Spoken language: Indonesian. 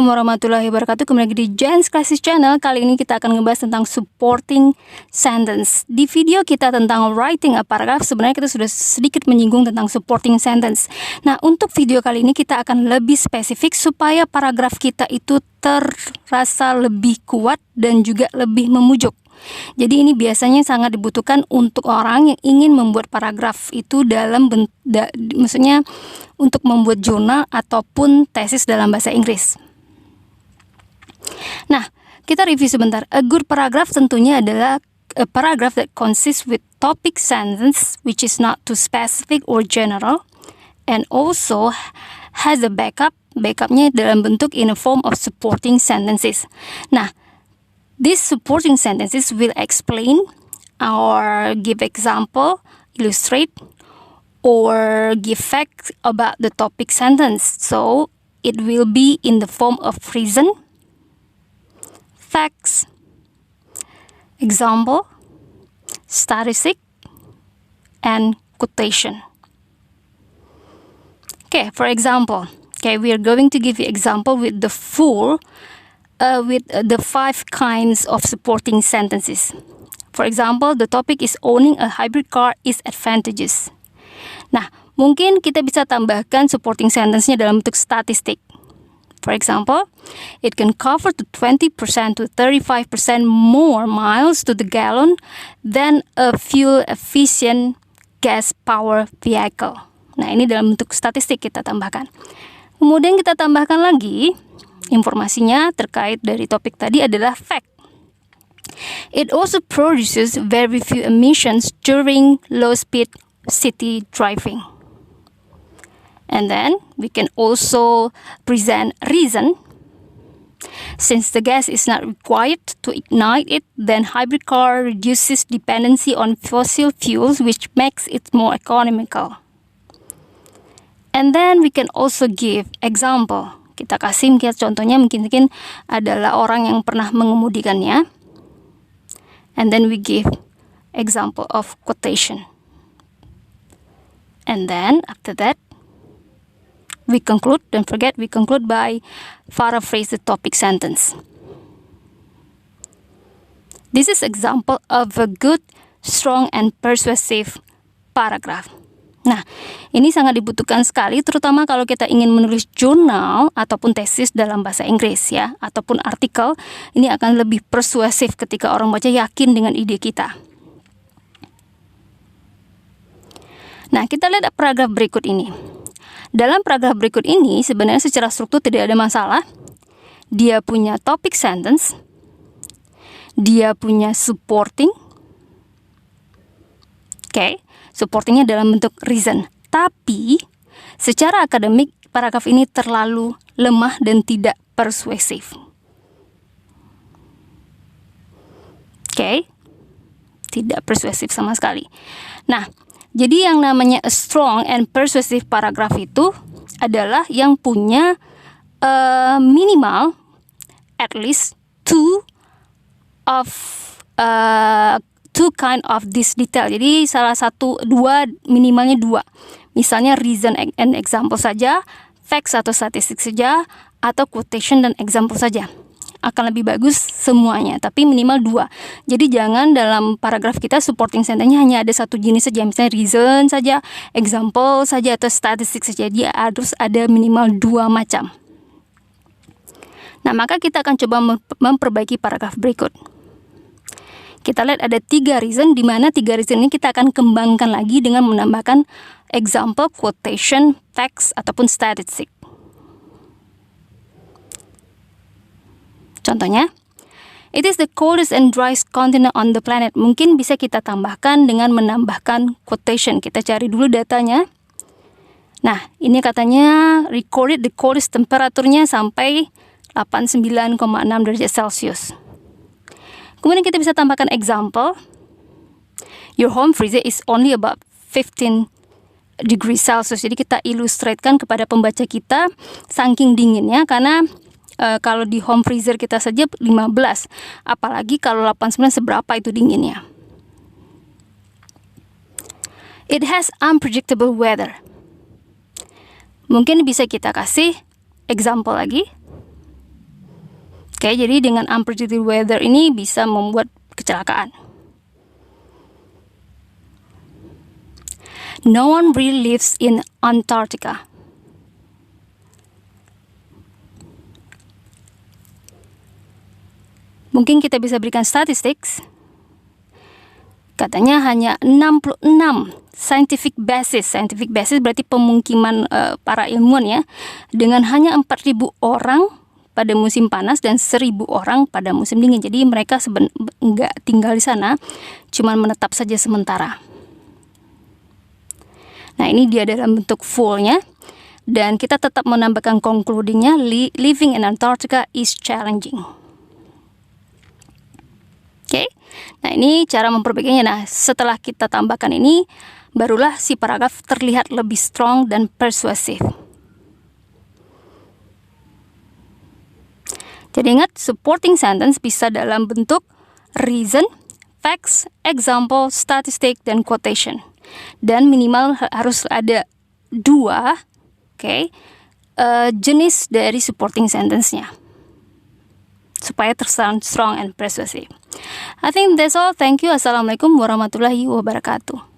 Assalamualaikum warahmatullahi wabarakatuh. Kembali lagi di Jen's Classes Channel. Kali ini kita akan ngebahas tentang supporting sentence. Di video kita tentang writing a paragraph, sebenarnya kita sudah sedikit menyinggung tentang supporting sentence. Nah, untuk video kali ini kita akan lebih spesifik supaya paragraf kita itu terasa lebih kuat dan juga lebih memujuk. Jadi ini biasanya sangat dibutuhkan untuk orang yang ingin membuat paragraf itu dalam maksudnya untuk membuat jurnal ataupun tesis dalam bahasa Inggris. Nah, kita review sebentar. A good paragraph tentunya adalah a paragraph that consists with topic sentence which is not too specific or general and also has a backupnya dalam bentuk in a form of supporting sentences. Nah, these supporting sentences will explain or give example, illustrate, or give facts about the topic sentence. So, it will be in the form of reason, facts, example, statistic, and quotation. Okay, for example, we are going to give you example with the the 5 kinds of supporting sentences. For example, the topic is owning a hybrid car is advantageous. Nah, mungkin kita bisa tambahkan supporting sentence-nya dalam bentuk statistik. For example, it can cover to 20% to 35% more miles to the gallon than a fuel-efficient gas-power vehicle. Nah, ini dalam bentuk statistik kita tambahkan. Kemudian kita tambahkan lagi informasinya terkait dari topik tadi adalah fact. It also produces very few emissions during low-speed city driving. And then we can also present reason. Since the gas is not required to ignite it, then hybrid car reduces dependency on fossil fuels, which makes it more economical. And then we can also give example. Kita kasih contohnya mungkin adalah orang yang pernah mengemudikannya. And then we give example of quotation. And then after that, we conclude, don't forget, we conclude by paraphrase the topic sentence. This is example of a good, strong, and persuasive paragraph. Nah, ini sangat dibutuhkan sekali, terutama kalau kita ingin menulis jurnal ataupun tesis dalam bahasa Inggris ya, ataupun artikel. Ini akan lebih persuasif ketika orang baca yakin dengan ide kita. Nah, kita lihat paragraf berikut ini. Dalam paragraf berikut ini, sebenarnya secara struktur tidak ada masalah. Dia punya topic sentence, dia punya supporting, supportingnya dalam bentuk reason. Tapi, secara akademik, paragraf ini terlalu lemah dan tidak persuasif. Tidak persuasif sama sekali. Nah, jadi yang namanya a strong and persuasive paragraph itu adalah yang punya minimal at least two kind of this detail. Jadi minimalnya dua. Misalnya reason and example saja, facts atau statistik saja, atau quotation dan example saja. Akan lebih bagus semuanya, tapi minimal 2. Jadi jangan dalam paragraf kita supporting sentence-nya hanya ada satu jenis saja, misalnya reason saja, example saja, atau statistik saja. Dia harus ada minimal 2 macam. Nah, maka kita akan coba memperbaiki paragraf berikut. Kita lihat ada 3 reason, di mana 3 reason ini kita akan kembangkan lagi dengan menambahkan example, quotation, facts, ataupun statistik. Contohnya, it is the coldest and driest continent on the planet. Mungkin bisa kita tambahkan dengan menambahkan quotation. Kita cari dulu datanya. Nah, ini katanya recorded the coldest temperaturnya sampai 89,6 derajat Celcius. Kemudian kita bisa tambahkan example. Your home freezer is only about 15 degrees Celsius. Jadi kita ilustrasikan kepada pembaca kita saking dinginnya, karena kalau di home freezer kita saja 15. Apalagi kalau 89 seberapa itu dinginnya. It has unpredictable weather. Mungkin bisa kita kasih example lagi. Oke, jadi dengan unpredictable weather ini bisa membuat kecelakaan. No one really lives in Antarctica. Mungkin kita bisa berikan statistik. Katanya hanya 66 scientific basis. Scientific basis berarti pemungkiman para ilmuwan ya. Dengan hanya 4.000 orang pada musim panas dan 1.000 orang pada musim dingin. Jadi mereka nggak tinggal di sana, cuman menetap saja sementara. Nah, ini dia dalam bentuk fullnya. Dan kita tetap menambahkan concludingnya, living in Antarctica is challenging. Oke, nah ini cara memperbaikinya. Nah, setelah kita tambahkan ini, barulah si paragraf terlihat lebih strong dan persuasif. Jadi ingat, supporting sentence bisa dalam bentuk reason, facts, example, statistic, dan quotation. Dan minimal harus ada 2 jenis dari supporting sentence-nya supaya terkesan strong and persuasive. I think that's all. Thank you. Assalamualaikum warahmatullahi wabarakatuh.